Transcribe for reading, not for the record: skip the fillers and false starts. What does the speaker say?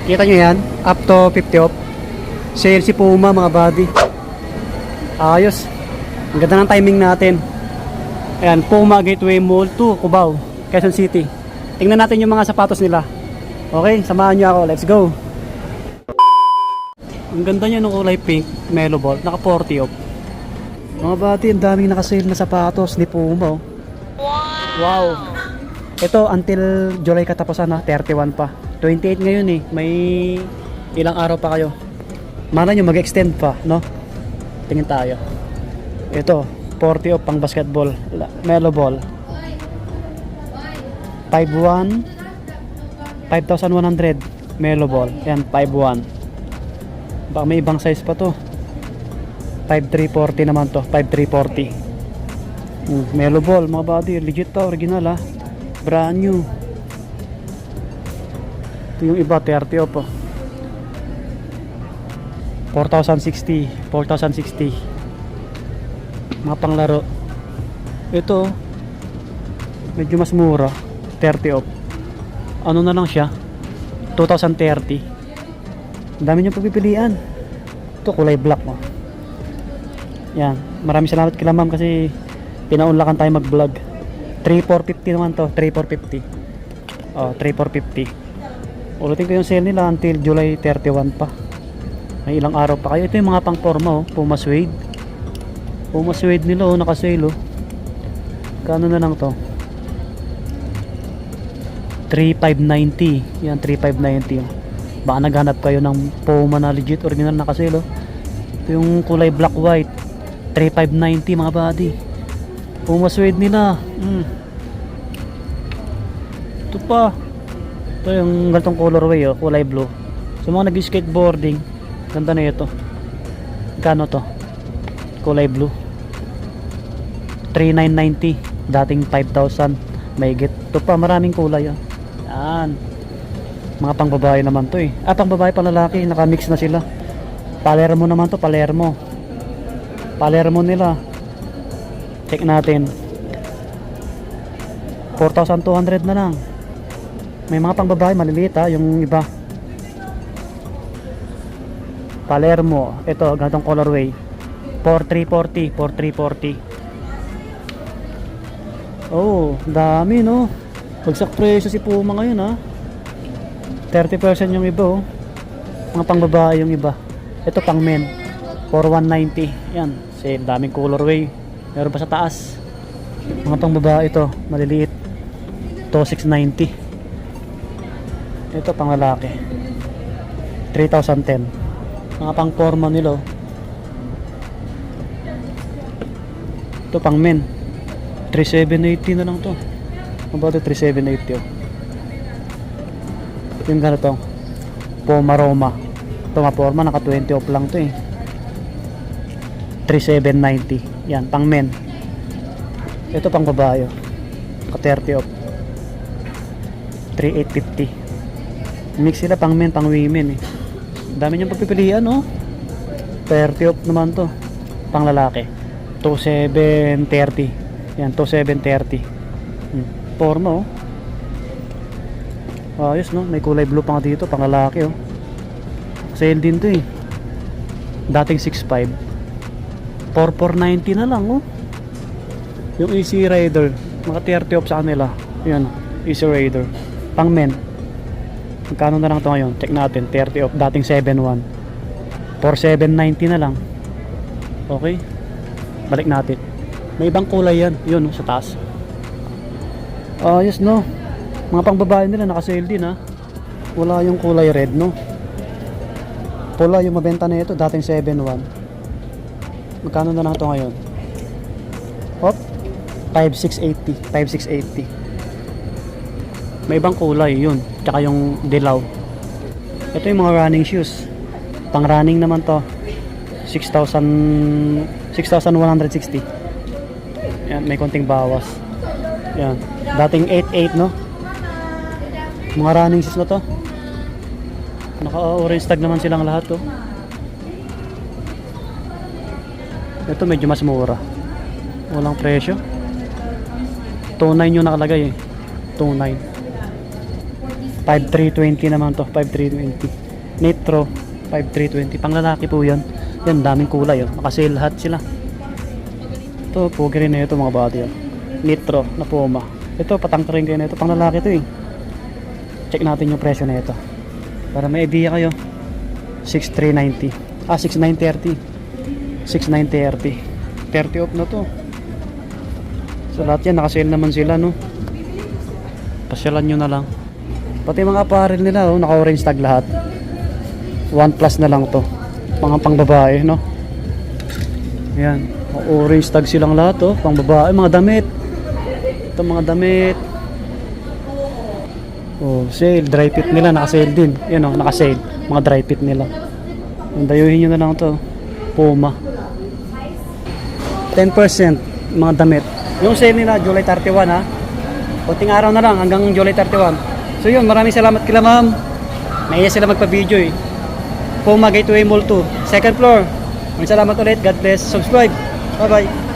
Kita nyo yan, up to 50 off. Sale si Puma mga buddy. Ayos. Ang ganda ng timing natin. Ayan, Puma Gateway Mall 2, Cubao, Quezon City. Tingnan natin yung mga sapatos nila. Okay, samahan nyo ako. Let's go. Ang ganda niya ng kulay pink, Mellow Ball. Naka 40 off. Mga buddy, ang daming nakasale na sapatos ni Puma. Wow. Ito, until July katapusan na, 31 pa. 28 ngayon eh. May ilang araw pa kayo. Mana nyo mag-extend pa, no? Tingin tayo. Ito, 40 off pang basketball. Mellow Ball. 5,100. 5,100. Mellow Ball. Yan, 5,100. Baka may ibang size pa to. 5,340 naman to. 5,340. Mellow Ball, mga buddy. Legit to, original ah. Brand new. Ito yung iba, 30 off oh. 4,060. 4,060. Mga panglaro. Ito medyo mas mura, 30 off. Ano na lang siya, 2,030. Ang dami niyong pagpipilian. Ito kulay black mo. Yan, maraming salamat kila ma'am kasi pinaunlakan tayo mag vlog. 3,450 naman to, 3,450. Oh, 3,450. Ulitin ko yung sale nila until July 31 pa. May ilang araw pa kayo. Ito yung mga pang forma oh, Puma Suede. Puma Suede nila oh, naka-sale oh. Kano na lang to? 3,590. Yan, 3,590 oh. Baka naghanap kayo ng Puma na legit original naka-sale oh. Ito yung kulay black white, 3,590 mga buddy. Puma Suede nila. Ito pa. Ito yung ganitong colorway oh, kulay blue. So mga nag-skateboarding, ganda na ito. Kano to? Kulay blue. 3,990. Dating 5,000. Mahigit. Ito pa, maraming kulay oh. Yan. Mga pang babae naman to eh. Ah, pang babae, pang lalaki. Naka-mix na sila. Palermo naman to, Palermo. Palermo nila. Check natin. 4,200 na lang. May mga pang babae maliliit ha, yung iba. Palermo, ito ganitong colorway. 4,340, 4,340. Oh, dami no. Bagsak presyo si Puma ngayon ha. 30% yung iba oh. Mga pang babae yung iba. Ito pang men, 4,190. Yan, same, daming colorway. Meron pa sa taas. Mga pang babae ito, maliliit. 2,690. Ito pang lalaki, 3,010. Mga pang forma nila. Ito pang men, 3,780 na lang to. About 3,780 oh. Yung ganito, Puma Roma. Ito nga forma, naka 20 off lang to eh. 3,790. Yan, pang men. Ito pang babae oh. Naka 30 off, 3,850. Mix sila pang men, pang women eh. Dami niyang pagpipilian oh. 30 off naman to. Pang lalaki 2,730. Yan, 2,730. Forma oh. Ayos no, may kulay blue pa nga dito, pang lalaki oh. Sale din to eh. Dating 6,500. 4,490 na lang oh. Yung Easy Rider, mga 30 off sa kanila. Yan, Easy Rider. Pang men. Magkano na lang ito ngayon? Check natin, 30 off, dating 7,100. 4,790 na lang. Okay, balik natin. May ibang kulay yan, yun sa taas. Ayos no. Mga pang babae nila naka-sale din ha. Wala yung kulay red no. Pula yung mabenta na ito, dating 7,100. Magkano na lang ito ngayon? Hop, 5,680. 5,680. May ibang kulay yun, tsaka yung dilaw. Ito yung mga running shoes. Pang running naman to, 6,160. Yan, may konting bawas. Yan, dating 8,800 no. Mga running shoes na to. Naka-orange tag naman silang lahat to. Ito medyo mas mura. Walang presyo. 2,900 yung nakalagay eh. 2,900. 5320 naman to, 5320. Nitro 5320. Pang lalaki po 'yan. Yan, daming kulay oh. Naka-sale lahat sila. Ito, pogi rin na ito mga body oh. Nitro na Puma. Ito, patangka rin kayo na ito. Pang lalaki ito eh. Check natin yung presyo na ito. Para may idea kayo. 6390. 6930. 6930. 30 off na to. So lahat yan, naka-sale naman sila no. Pasyalan nyo na lang. Pati mga apparel nila oh, naka-orange tag lahat. 1 plus na lang to. Mga pang babae no. Ayan, orange tag silang lahat oh, pang babae, mga damit. Ito mga damit. Oh, sale, dry fit nila naka-sale din. Yan oh, naka-sale, mga dry fit nila. Dayuhin nyo na lang to. Puma. 10% mga damit. Yung sale nila July 31 ha. Kunting araw na lang hanggang July 31. So yun, maraming salamat kila ma'am. Naiya sila magpa-video eh. Puma Gateway Mall 2, second floor. Maraming salamat ulit. God bless. Subscribe. Bye bye.